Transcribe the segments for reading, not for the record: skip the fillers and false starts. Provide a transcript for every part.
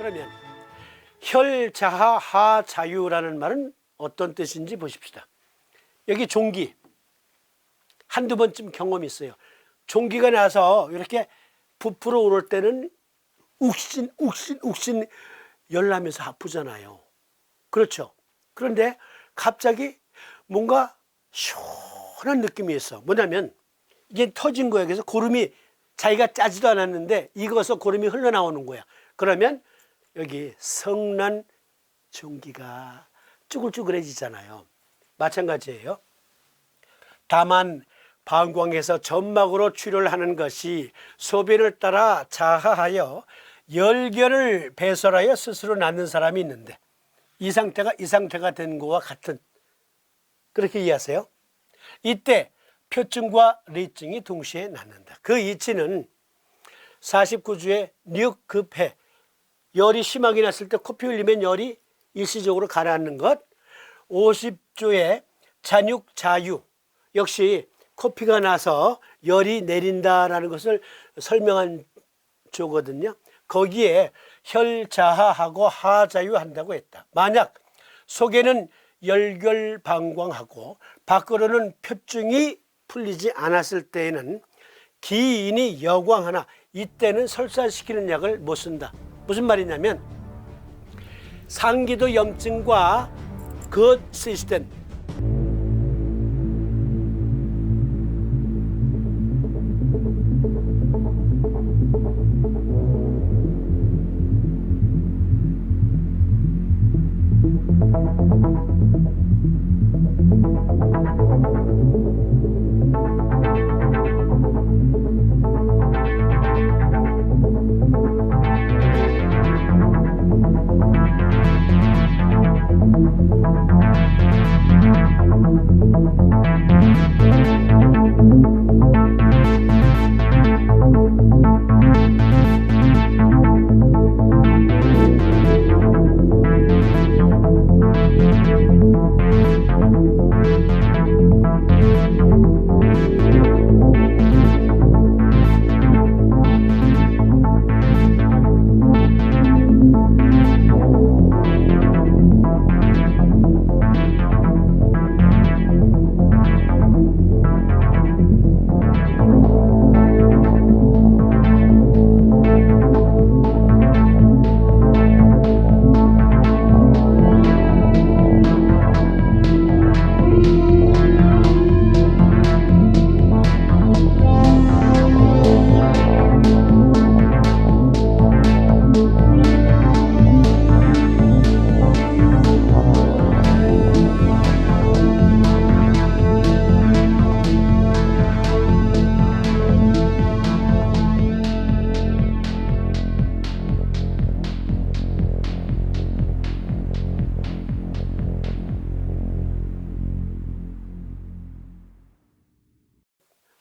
그러면 혈자하 하자유라는 말은 어떤 뜻인지 보십시다. 여기 종기 한두 번쯤 경험이 있어요. 종기가 나서 이렇게 부풀어 오를 때는 욱신 열나면서 아프잖아요. 그렇죠. 그런데 갑자기 뭔가 시원한 느낌이 있어. 뭐냐면 이게 터진 거야. 그래서 고름이 자기가 짜지도 않았는데 익어서 고름이 흘러나오는 거야. 그러면 여기 성난 종기가 쭈글쭈글해지잖아요. 마찬가지예요. 다만 방광에서 점막으로 출혈을 하는 것이 소변을 따라 자하하여 열결을 배설하여 스스로 낫는 사람이 있는데 이 상태가 된 것과 같은, 그렇게 이해하세요? 이때 표증과 리증이 동시에 낫는다. 그 이치는 49주에 뉘급해, 열이 심하게 났을 때 코피 흘리면 열이 일시적으로 가라앉는 것, 50주에 잔육자유, 역시 코피가 나서 열이 내린다라는 것을 설명한 조거든요. 거기에 혈자하하고 하자유한다고 했다. 만약 속에는 열결방광하고 밖으로는 표증이 풀리지 않았을 때에는 기인이 여광하나 이때는 설사시키는 약을 못 쓴다. 무슨 말이냐면 상기도 염증과 그 시스템,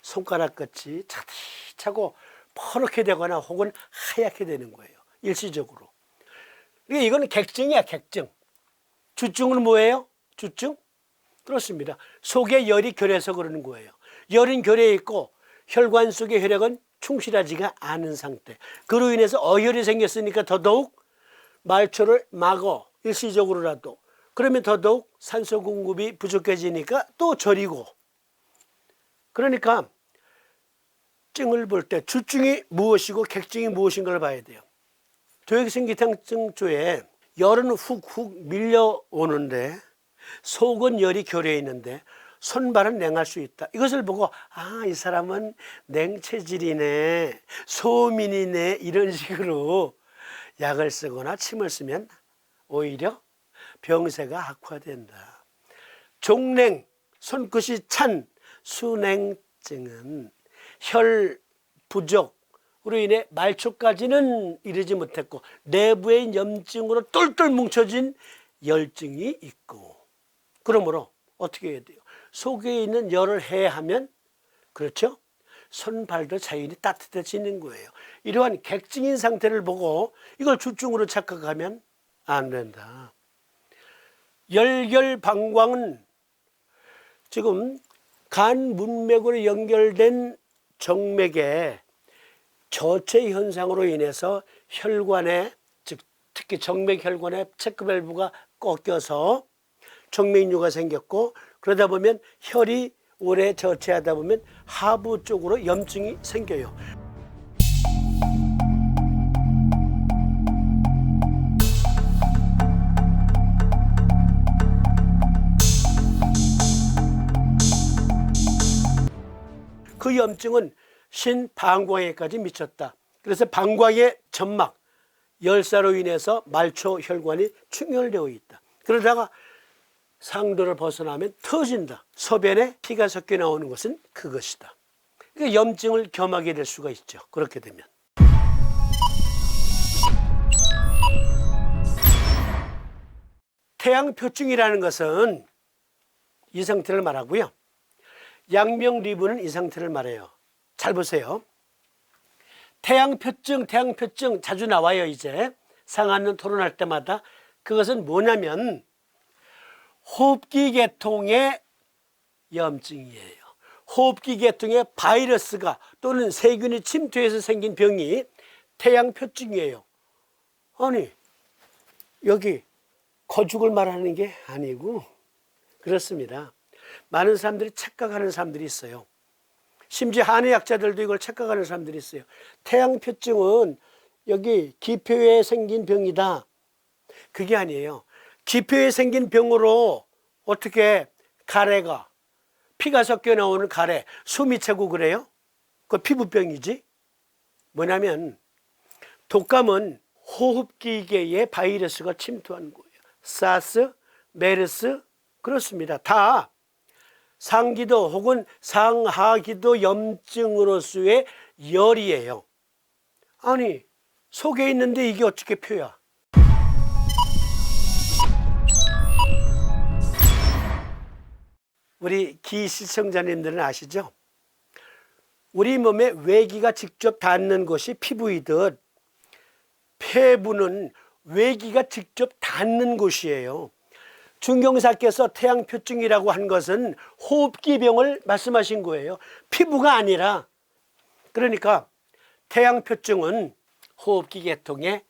손가락 끝이 차고 퍼렇게 되거나 혹은 하얗게 되는 거예요. 일시적으로. 그러니까 이거는 객증이야, 객증. 주증은 뭐예요? 주증? 그렇습니다. 속에 열이 결해서 그러는 거예요. 열은 결해 있고 혈관 속의 혈액은 충실하지가 않은 상태. 그로 인해서 어혈이 생겼으니까 더더욱 말초를 막어, 일시적으로라도. 그러면 더더욱 산소 공급이 부족해지니까 또 저리고. 그러니까 증을 볼 때 주증이 무엇이고 객증이 무엇인가를 봐야 돼요. 도액성 기탕증조에 열은 훅훅 밀려오는데 속은 열이 결해 있는데 손발은 냉할 수 있다. 이것을 보고 이 사람은 냉체질이네, 소민이네, 이런 식으로 약을 쓰거나 침을 쓰면 오히려 병세가 악화된다. 종냉, 손끝이 찬 수냉증은 혈 부족으로 인해 말초까지는 이르지 못했고 내부의 염증으로 똘똘 뭉쳐진 열증이 있고, 그러므로 어떻게 해야 돼요? 속에 있는 열을 해하면, 그렇죠? 손발도 자연히 따뜻해지는 거예요. 이러한 객증인 상태를 보고 이걸 주증으로 착각하면 안 된다. 열결방광은 지금 간 문맥으로 연결된 정맥의 저체 현상으로 인해서 혈관에, 즉 특히 정맥혈관에 체크밸브가 꺾여서 정맥류가 생겼고, 그러다 보면 혈이 오래 저체하다 보면 하부 쪽으로 염증이 생겨요. 그 염증은 신방광에까지 미쳤다. 그래서 방광의 점막, 열사로 인해서 말초 혈관이 충혈되어 있다. 그러다가 상도를 벗어나면 터진다. 소변에 피가 섞여 나오는 것은 그것이다. 그러니까 염증을 겸하게 될 수가 있죠. 그렇게 되면. 태양표증이라는 것은 이 상태를 말하고요. 양명리부는 이 상태를 말해요. 잘 보세요. 태양표증 자주 나와요. 이제 상한론 토론할 때마다. 그것은 뭐냐면 호흡기 계통의 염증이에요. 호흡기 계통의 바이러스가 또는 세균이 침투해서 생긴 병이 태양표증이에요. 아니, 여기 거죽을 말하는 게 아니고 그렇습니다. 많은 사람들이 착각하는 사람들이 있어요. 심지어 한의학자들도 이걸 착각하는 사람들이 있어요. 태양표증은 여기 기표에 생긴 병이다. 그게 아니에요. 기표에 생긴 병으로 어떻게 가래가, 피가 섞여 나오는 가래, 숨이 차고 그래요? 그 피부병이지. 뭐냐면 독감은 호흡기계에 바이러스가 침투한 거예요. 사스, 메르스, 그렇습니다. 다 상기도 혹은 상하기도 염증으로서의 열이에요. 아니, 속에 있는데 이게 어떻게 표야? 우리 기 시청자님들은 아시죠? 우리 몸에 외기가 직접 닿는 곳이 피부이듯 폐부는 외기가 직접 닿는 곳이에요. 중경사께서 태양표증이라고 한 것은 호흡기병을 말씀하신 거예요. 피부가 아니라. 그러니까 태양표증은 호흡기 계통에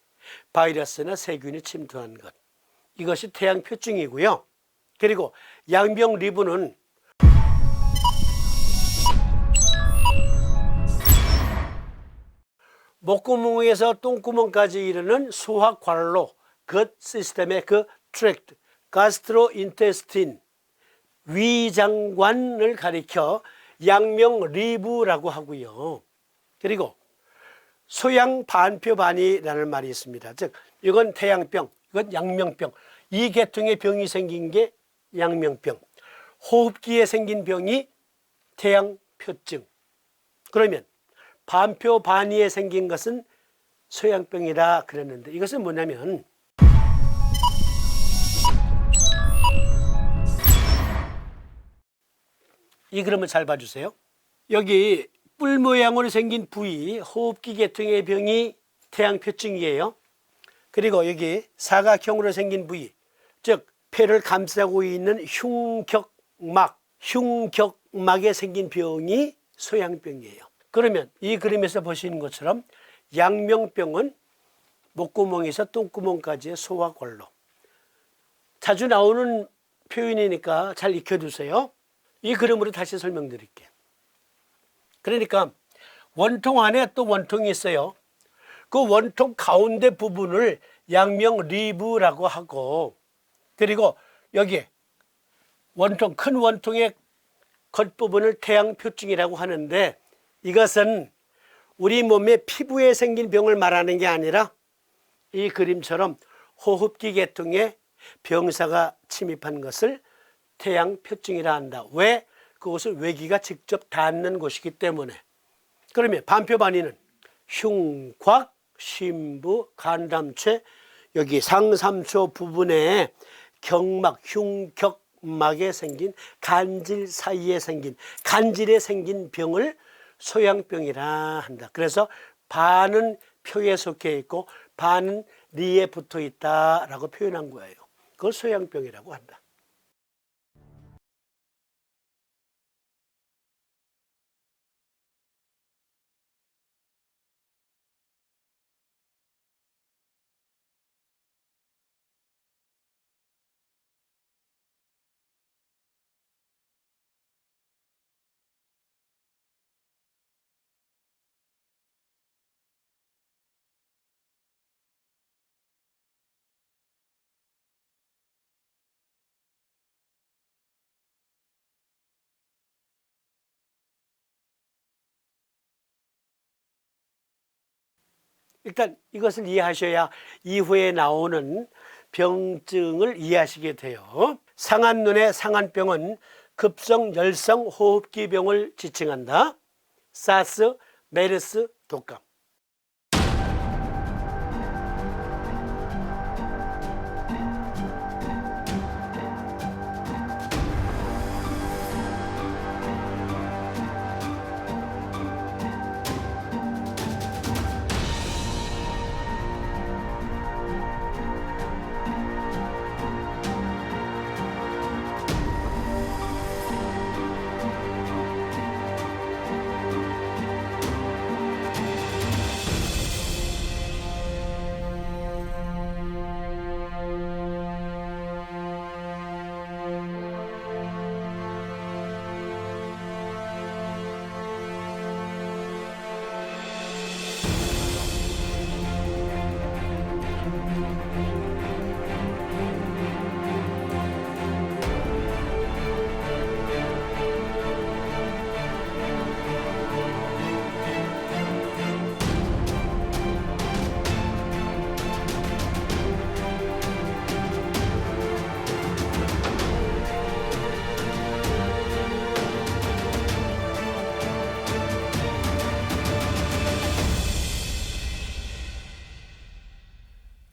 바이러스나 세균이 침투한 것. 이것이 태양표증이고요. 그리고 양병리부는 목구멍에서 똥구멍까지 이르는 소화관로, 그 시스템의 그 트랙트, 가스트로인테스틴, 위장관을 가리켜 양명리부라고 하고요. 그리고 소양반표반이라는 말이 있습니다. 즉 이건 태양병, 이건 양명병. 이 계통의 병이 생긴 게 양명병, 호흡기에 생긴 병이 태양표증. 그러면 반표반이에 생긴 것은 소양병이라 그랬는데, 이것은 뭐냐면 이 그림을 잘 봐주세요. 여기 뿔 모양으로 생긴 부위, 호흡기 계통의 병이 태양표증이에요. 그리고 여기 사각형으로 생긴 부위, 즉 폐를 감싸고 있는 흉격막에 생긴 병이 소양병이에요. 그러면 이 그림에서 보시는 것처럼 양명병은 목구멍에서 똥구멍까지의 소화관로. 자주 나오는 표현이니까 잘 익혀두세요. 이 그림으로 다시 설명드릴게요. 그러니까 원통 안에 또 원통이 있어요. 그 원통 가운데 부분을 양명리부라고 하고, 그리고 여기 원통, 큰 원통의 겉부분을 태양표증이라고 하는데, 이것은 우리 몸의 피부에 생긴 병을 말하는 게 아니라 이 그림처럼 호흡기 계통에 병사가 침입한 것을 태양표증이라 한다. 왜? 그것을 외기가 직접 닿는 곳이기 때문에. 그러면 반표반이는 흉곽, 심부, 간담체, 여기 상삼초 부분에 경막, 흉격막에 생긴 간질 사이에 생긴, 간질에 생긴 병을 소양병이라 한다. 그래서 반은 표에 속해 있고 반은 리에 붙어 있다라고 표현한 거예요. 그걸 소양병이라고 한다. 일단 이것을 이해하셔야 이후에 나오는 병증을 이해하시게 돼요. 상한눈의 상한병은 급성 열성 호흡기 병을 지칭한다. 사스, 메르스, 독감.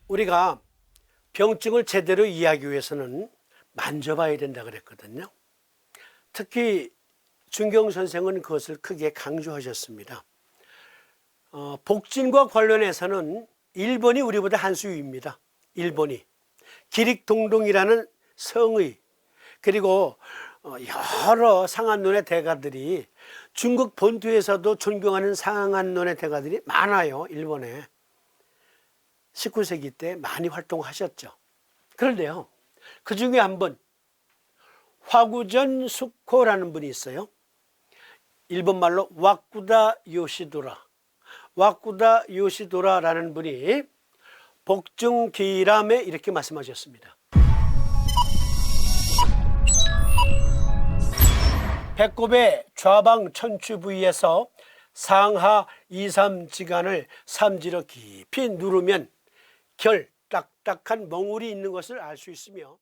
우리가 병증을 제대로 이해하기 위해서는 만져봐야 된다 그랬거든요. 특히 준경 선생은 그것을 크게 강조하셨습니다. 복진과 관련해서는 1번이 우리보다 한 수 위입니다. 1번이 기릭동동이라는 성의, 그리고 여러 상한론의 대가들이 중국 본토에서도 존경하는 상한론의 대가들이 많아요. 일본에 19세기 때 많이 활동하셨죠. 그런데요, 그 중에 한 분, 화구전 숙호라는 분이 있어요. 일본말로 와쿠다 요시도라라는 분이 복중기람에 이렇게 말씀하셨습니다. 배꼽의 좌방 천추 부위에서 상하 2, 3지간을 삼지로 깊이 누르면 결 딱딱한 멍울이 있는 것을 알 수 있으며